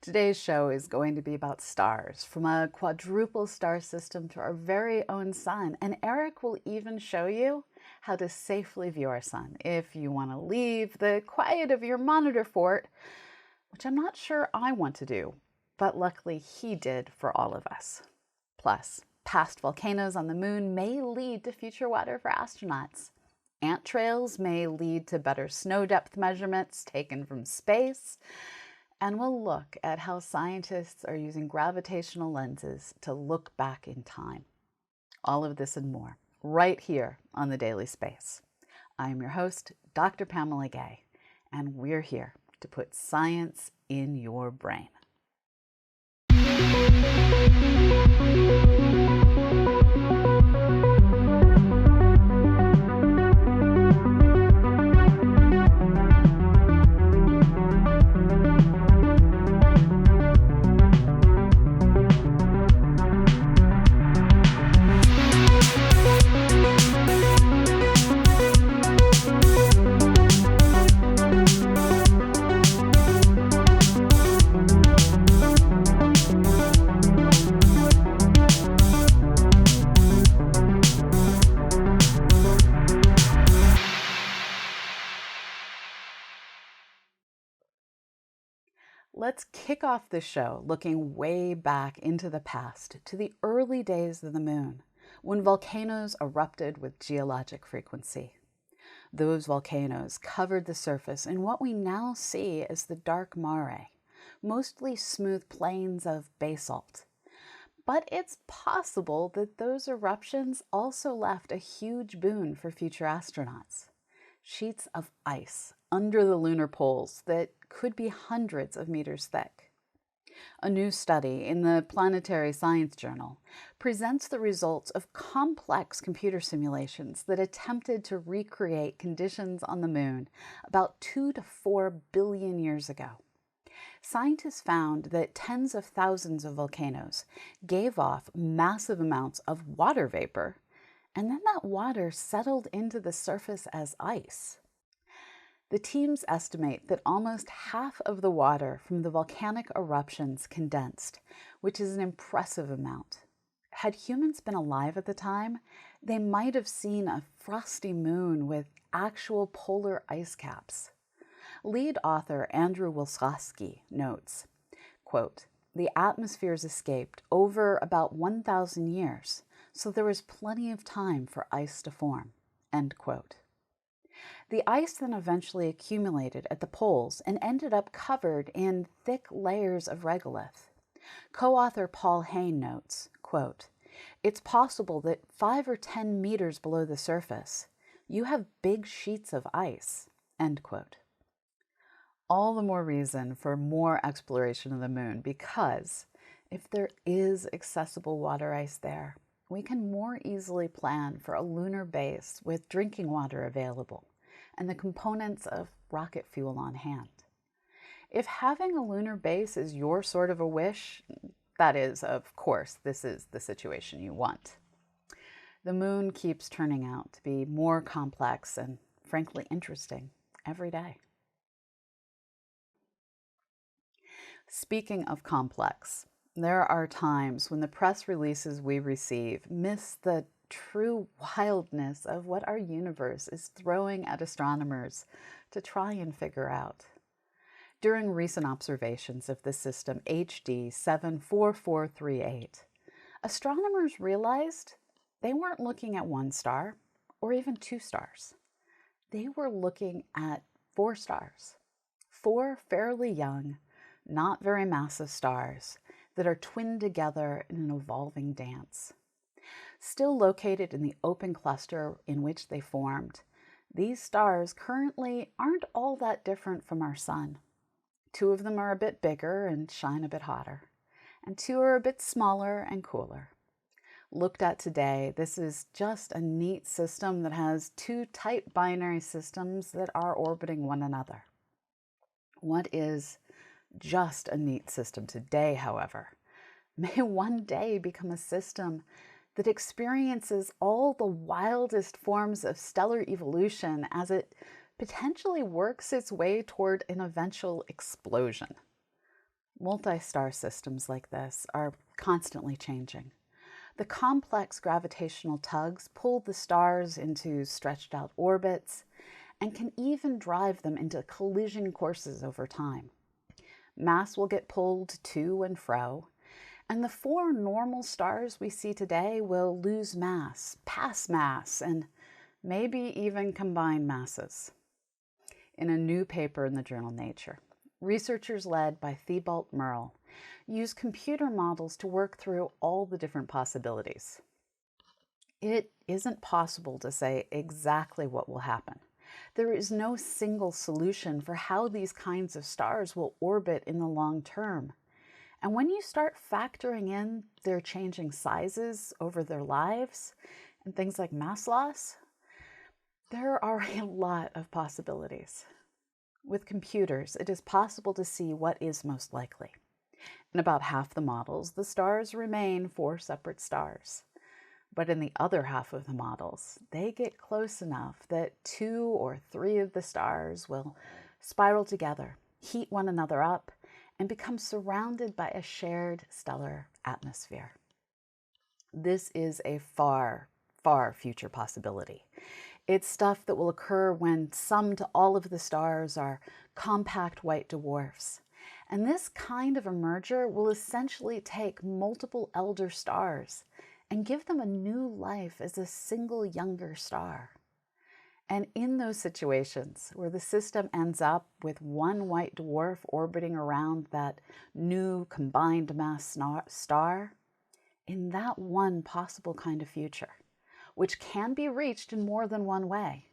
Today's show is going to be about stars, from a quadruple star system to our very own sun. And Eric will even show you how to safely view our sun if you want to leave the quiet of your monitor fort, which I'm not sure I want to do, but luckily he did for all of us. Plus, past volcanoes on the moon may lead to future water for astronauts. Ant trails may lead to better snow depth measurements taken from space. And we'll look at how scientists are using gravitational lenses to look back in time. All of this and more, right here on The Daily Space. I'm your host, Dr. Pamela Gay, and we're here to put science in your brain. Let's kick off the show looking way back into the past to the early days of the moon, when volcanoes erupted with geologic frequency. Those volcanoes covered the surface in what we now see as the dark mare, mostly smooth plains of basalt. But it's possible that those eruptions also left a huge boon for future astronauts: sheets of ice under the lunar poles that could be hundreds of meters thick. A new study in the Planetary Science Journal presents the results of complex computer simulations that attempted to recreate conditions on the moon about 2 to 4 billion years ago. Scientists found that tens of thousands of volcanoes gave off massive amounts of water vapor, and then that water settled into the surface as ice. The teams estimate that almost half of the water from the volcanic eruptions condensed, which is an impressive amount. Had humans been alive at the time, they might have seen a frosty moon with actual polar ice caps. Lead author Andrew Wilsowski notes, quote, "The atmospheres escaped over about 1,000 years, so there was plenty of time for ice to form," end quote. The ice then eventually accumulated at the poles and ended up covered in thick layers of regolith. Co-author Paul Hayne notes, quote, "It's possible that 5 or 10 meters below the surface, you have big sheets of ice," end quote. All the more reason for more exploration of the moon, because if there is accessible water ice there, we can more easily plan for a lunar base with drinking water available and the components of rocket fuel on hand. If having a lunar base is your sort of a wish, that is, of course, this is the situation you want. The moon keeps turning out to be more complex and, frankly, interesting every day. Speaking of complex, there are times when the press releases we receive miss the true wildness of what our universe is throwing at astronomers to try and figure out. During recent observations of the system HD 74438, astronomers realized they weren't looking at one star or even 2 stars. They were looking at 4 stars, 4 fairly young, not very massive stars that are twinned together in an evolving dance. Still located in the open cluster in which they formed, these stars currently aren't all that different from our sun. 2 of them are a bit bigger and shine a bit hotter, and 2 are a bit smaller and cooler. Looked at today, this is just a neat system that has 2 tight binary systems that are orbiting one another. What is just a neat system today, however, may one day become a system that experiences all the wildest forms of stellar evolution as it potentially works its way toward an eventual explosion. Multi-star systems like this are constantly changing. The complex gravitational tugs pull the stars into stretched out orbits and can even drive them into collision courses over time. Mass will get pulled to and fro, and the four normal stars we see today will lose mass, pass mass, and maybe even combine masses. In a new paper in the journal Nature, researchers led by Thibault Merle use computer models to work through all the different possibilities. It isn't possible to say exactly what will happen. There is no single solution for how these kinds of stars will orbit in the long term. And when you start factoring in their changing sizes over their lives and things like mass loss, there are a lot of possibilities. With computers, it is possible to see what is most likely. In about half the models, the stars remain four separate stars. But in the other half of the models, they get close enough that 2 or 3 of the stars will spiral together, heat one another up, and become surrounded by a shared stellar atmosphere. This is a far, far future possibility. It's stuff that will occur when summed to all of the stars are compact white dwarfs. And this kind of a merger will essentially take multiple elder stars and give them a new life as a single younger star. And in those situations where the system ends up with one white dwarf orbiting around that new combined mass star, in that one possible kind of future, which can be reached in more than one way,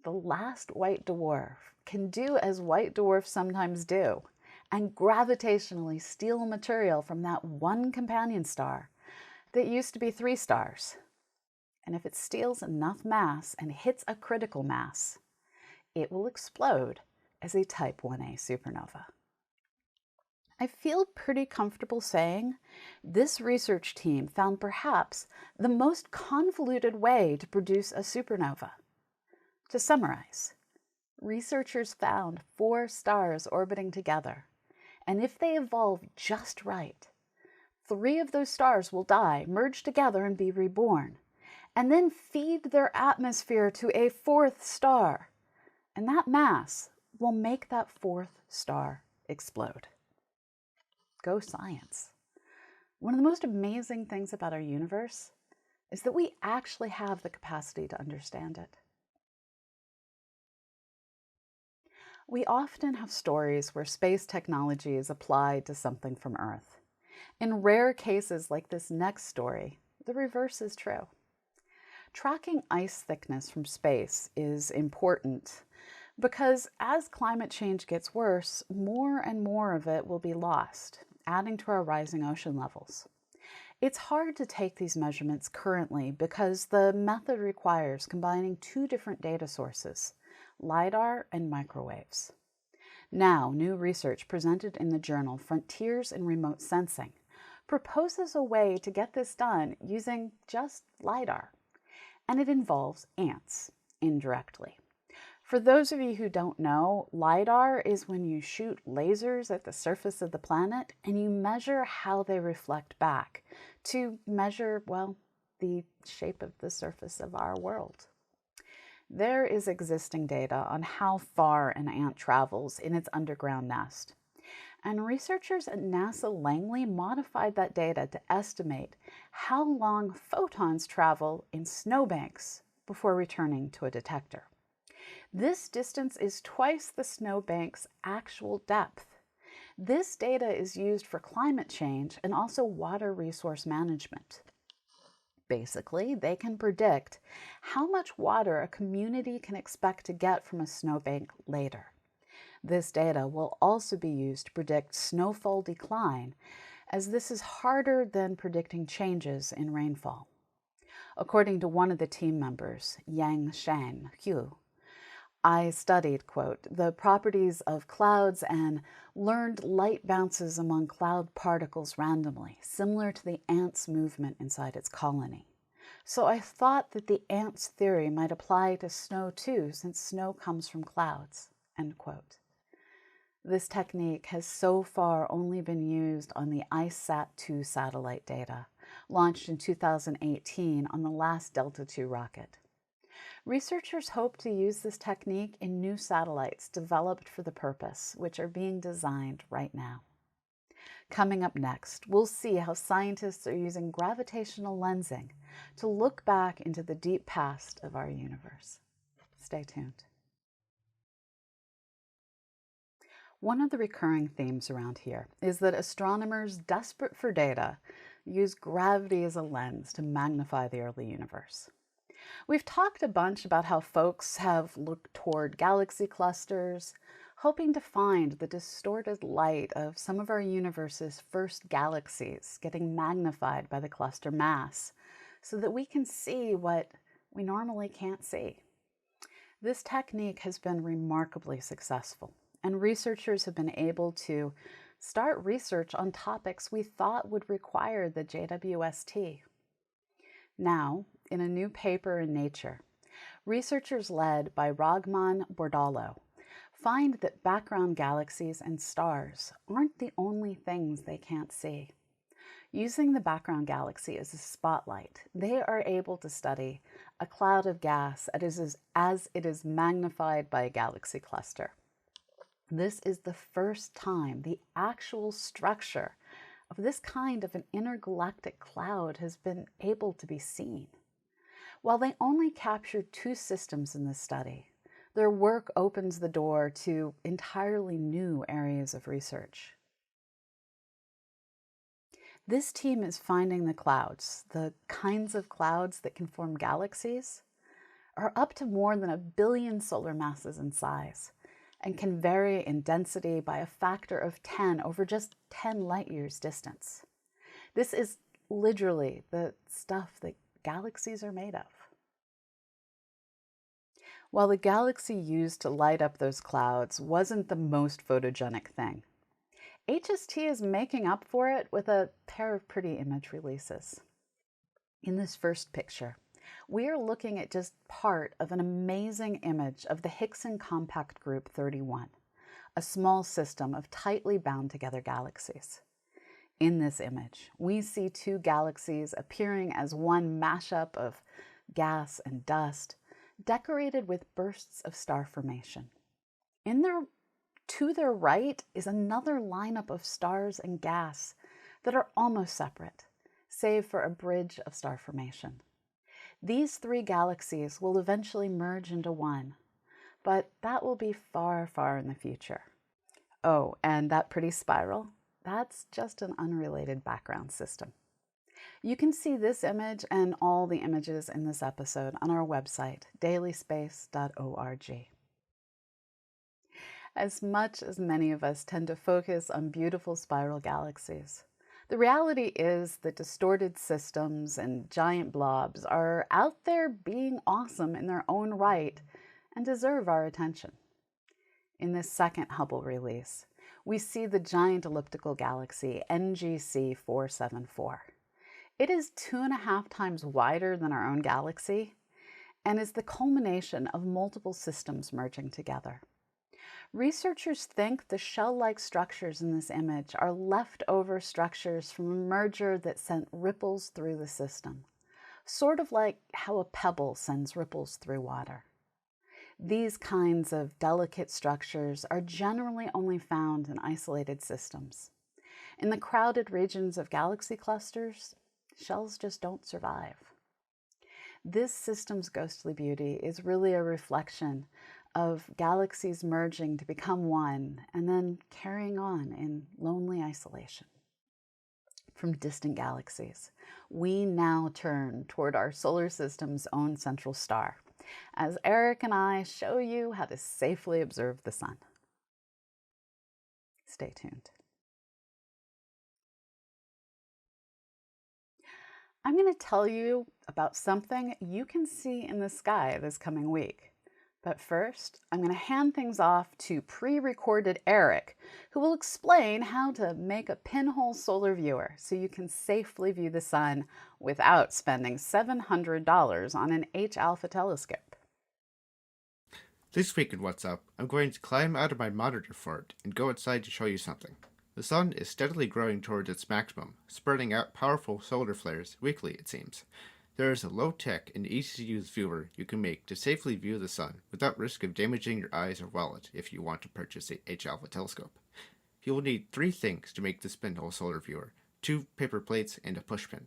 the last white dwarf can do as white dwarfs sometimes do and gravitationally steal material from that one companion star that used to be 3 stars. And if it steals enough mass and hits a critical mass, it will explode as a type 1a supernova. I feel pretty comfortable saying this research team found perhaps the most convoluted way to produce a supernova. To summarize, researchers found 4 stars orbiting together, and if they evolve just right, 3 of those stars will die, merge together, and be reborn, and then feed their atmosphere to a 4th star, and that mass will make that 4th star explode. Go science. One of the most amazing things about our universe is that we actually have the capacity to understand it. We often have stories where space technology is applied to something from Earth. In rare cases like this next story, the reverse is true. Tracking ice thickness from space is important because as climate change gets worse, more and more of it will be lost, adding to our rising ocean levels. It's hard to take these measurements currently because the method requires combining 2 different data sources, LIDAR and microwaves. Now, new research presented in the journal Frontiers in Remote Sensing proposes a way to get this done using just LIDAR, and it involves ants indirectly. For those of you who don't know, LIDAR is when you shoot lasers at the surface of the planet and you measure how they reflect back to measure, well, the shape of the surface of our world. There is existing data on how far an ant travels in its underground nest. And researchers at NASA Langley modified that data to estimate how long photons travel in snowbanks before returning to a detector. This distance is twice the snowbank's actual depth. This data is used for climate change and also water resource management. Basically, they can predict how much water a community can expect to get from a snowbank later. This data will also be used to predict snowfall decline, as this is harder than predicting changes in rainfall. According to one of the team members, Yang Shan Hu, I studied, quote, the properties of clouds and learned light bounces among cloud particles randomly, similar to the ant's movement inside its colony. So I thought that the ant's theory might apply to snow too, since snow comes from clouds, end quote. This technique has so far only been used on the ICESat-2 satellite data, launched in 2018 on the last Delta II rocket. Researchers hope to use this technique in new satellites developed for the purpose, which are being designed right now. Coming up next, we'll see how scientists are using gravitational lensing to look back into the deep past of our universe. Stay tuned. One of the recurring themes around here is that astronomers desperate for data use gravity as a lens to magnify the early universe. We've talked a bunch about how folks have looked toward galaxy clusters, hoping to find the distorted light of some of our universe's first galaxies getting magnified by the cluster mass so that we can see what we normally can't see. This technique has been remarkably successful, and researchers have been able to start research on topics we thought would require the JWST. Now, in a new paper in Nature, researchers led by Ragman Bordalo find that background galaxies and stars aren't the only things they can't see. Using the background galaxy as a spotlight, they are able to study a cloud of gas as it is magnified by a galaxy cluster. This is the first time the actual structure of this kind of an intergalactic cloud has been able to be seen. While they only captured 2 systems in this study, their work opens the door to entirely new areas of research. This team is finding the clouds, the kinds of clouds that can form galaxies, are up to more than 1 billion solar masses in size, and can vary in density by a factor of 10 over just 10 light years distance. This is literally the stuff that galaxies are made of. While the galaxy used to light up those clouds wasn't the most photogenic thing, HST is making up for it with a pair of pretty image releases. In this first picture, we are looking at just part of an amazing image of the Hickson Compact Group 31, a small system of tightly bound together galaxies. In this image, we see 2 galaxies appearing as one mashup of gas and dust, decorated with bursts of star formation. To their right is another lineup of stars and gas that are almost separate, save for a bridge of star formation. These 3 galaxies will eventually merge into one, but that will be far, far in the future. Oh, and that pretty spiral? That's just an unrelated background system. You can see this image and all the images in this episode on our website, dailyspace.org. As much as many of us tend to focus on beautiful spiral galaxies, the reality is that distorted systems and giant blobs are out there being awesome in their own right and deserve our attention. In this second Hubble release, we see the giant elliptical galaxy NGC 474. It is 2.5 times wider than our own galaxy and is the culmination of multiple systems merging together. Researchers think the shell-like structures in this image are leftover structures from a merger that sent ripples through the system, sort of like how a pebble sends ripples through water. These kinds of delicate structures are generally only found in isolated systems. In the crowded regions of galaxy clusters, shells just don't survive. This system's ghostly beauty is really a reflection of galaxies merging to become one and then carrying on in lonely isolation. From distant galaxies, we now turn toward our solar system's own central star, as Eric and I show you how to safely observe the sun. Stay tuned. I'm going to tell you about something you can see in the sky this coming week. But first, I'm going to hand things off to pre-recorded Eric, who will explain how to make a pinhole solar viewer so you can safely view the sun without spending $700 on an H-alpha telescope. This week in What's Up, I'm going to climb out of my monitor fort and go outside to show you something. The sun is steadily growing towards its maximum, spreading out powerful solar flares weekly, it seems. There is a low-tech and easy-to-use viewer you can make to safely view the sun without risk of damaging your eyes or wallet if you want to purchase a H-alpha telescope. You will need 3 things to make this pinhole solar viewer: 2 paper plates and a pushpin.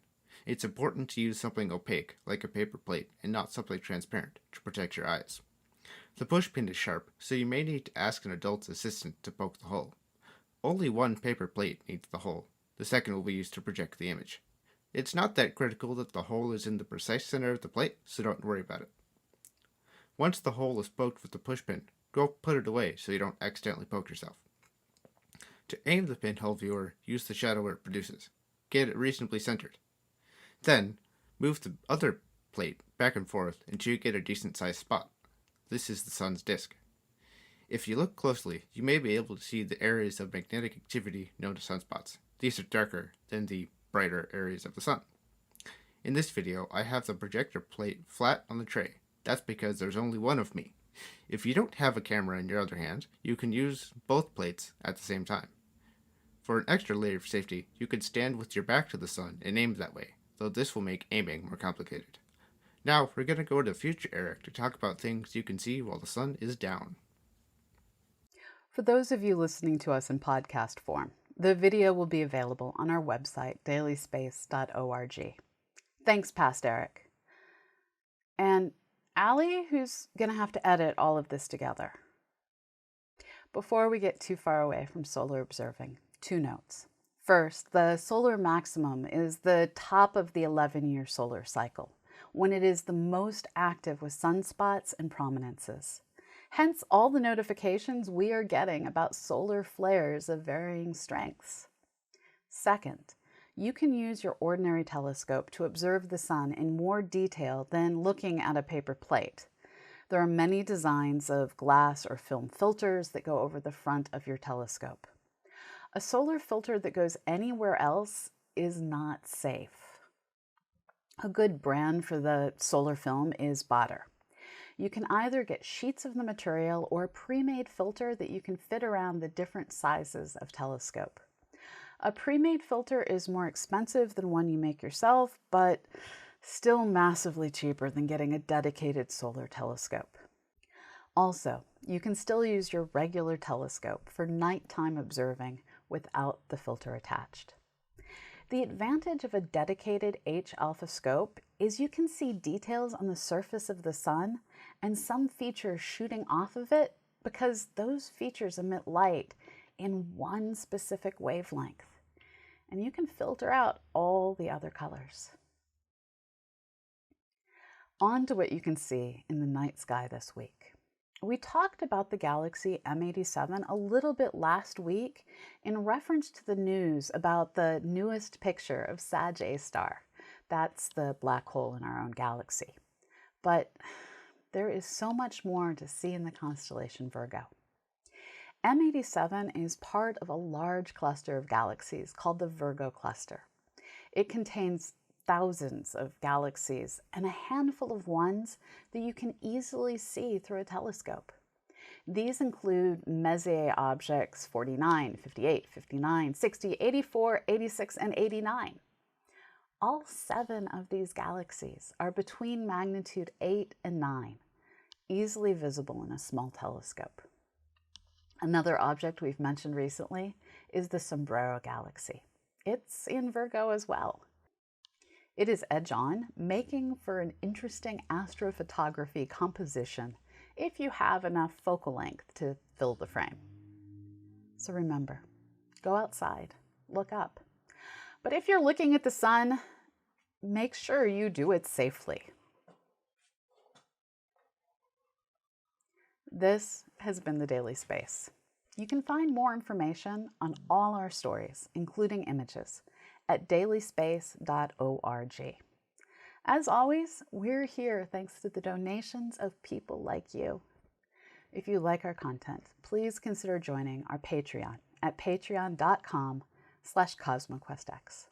It's important to use something opaque, like a paper plate, and not something transparent, to protect your eyes. The pushpin is sharp, so you may need to ask an adult's assistant to poke the hole. Only 1 paper plate needs the hole. The second will be used to project the image. It's not that critical that the hole is in the precise center of the plate, so don't worry about it. Once the hole is poked with the pushpin, go put it away so you don't accidentally poke yourself. To aim the pinhole viewer, use the shadow it produces. Get it reasonably centered. Then, move the other plate back and forth until you get a decent sized spot. This is the sun's disk. If you look closely, you may be able to see the areas of magnetic activity known as sunspots. These are darker than the brighter areas of the sun. In this video, I have the projector plate flat on the tray. That's because there's only one of me. If you don't have a camera in your other hand, you can use both plates at the same time. For an extra layer of safety, you could stand with your back to the sun and aim that way, though this will make aiming more complicated. Now, we're going to go to future Eric to talk about things you can see while the sun is down. For those of you listening to us in podcast form, the video will be available on our website, dailyspace.org. Thanks, past Eric. And Allie, who's going to have to edit all of this together. Before we get too far away from solar observing, 2 notes. First, the solar maximum is the top of the 11-year solar cycle, when it is the most active with sunspots and prominences. Hence, all the notifications we are getting about solar flares of varying strengths. Second, you can use your ordinary telescope to observe the sun in more detail than looking at a paper plate. There are many designs of glass or film filters that go over the front of your telescope. A solar filter that goes anywhere else is not safe. A good brand for the solar film is Botter. You can either get sheets of the material or a pre-made filter that you can fit around the different sizes of telescope. A pre-made filter is more expensive than one you make yourself, but still massively cheaper than getting a dedicated solar telescope. Also, you can still use your regular telescope for nighttime observing without the filter attached. The advantage of a dedicated H-alpha scope is you can see details on the surface of the sun and some features shooting off of it because those features emit light in one specific wavelength, and you can filter out all the other colors. On to what you can see in the night sky this week. We talked about the galaxy M87 a little bit last week in reference to the news about the newest picture of Sag A star. That's the black hole in our own galaxy. But there is so much more to see in the constellation Virgo. M87 is part of a large cluster of galaxies called the Virgo cluster. It contains thousands of galaxies and a handful of ones that you can easily see through a telescope. These include Messier objects 49, 58, 59, 60, 84, 86, and 89. All 7 of these galaxies are between magnitude 8 and 9, easily visible in a small telescope. Another object we've mentioned recently is the Sombrero galaxy. It's in Virgo as well. It is edge-on, making for an interesting astrophotography composition if you have enough focal length to fill the frame. So remember, go outside, look up. But if you're looking at the sun, make sure you do it safely. This has been the Daily Space. You can find more information on all our stories, including images, at dailyspace.org. As always, we're here thanks to the donations of people like you. If you like our content, please consider joining our Patreon at patreon.com/CosmoQuestX.